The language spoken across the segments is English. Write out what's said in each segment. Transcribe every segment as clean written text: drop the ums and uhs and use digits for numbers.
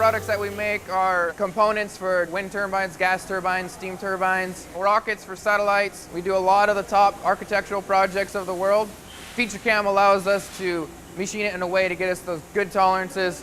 products that we make are components for wind turbines, gas turbines, steam turbines, rockets for satellites. We do a lot of the top architectural projects of the world. FeatureCAM allows us to machine it in a way to get us those good tolerances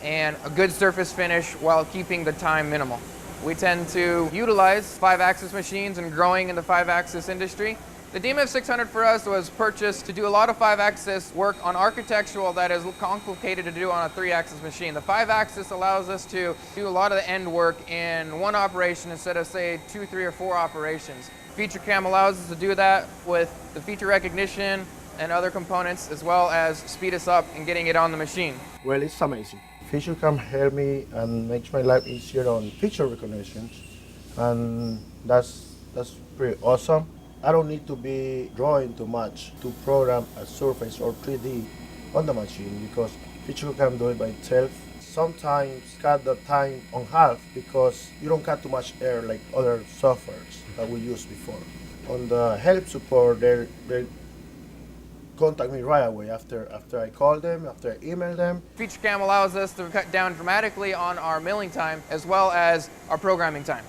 and a good surface finish while keeping the time minimal. We tend to utilize 5-axis machines and growing in the 5-axis industry. The DMF 600 for us was purchased to do a lot of 5-axis work on architectural that is complicated to do on a 3-axis machine. The 5-axis allows us to do a lot of the end work in one operation instead of, say, 2, 3, or 4 operations. FeatureCAM allows us to do that with the feature recognition and other components, as well as speed us up in getting it on the machine. Well, it's amazing. FeatureCAM helped me and makes my life easier on feature recognition, and that's pretty awesome. I don't need to be drawing too much to program a surface or 3D on the machine because FeatureCAM do it by itself. Sometimes cut the time on half because you don't cut too much air like other softwares that we used before. On the help support, they contact me right away after I call them, after I email them. FeatureCAM allows us to cut down dramatically on our milling time as well as our programming time.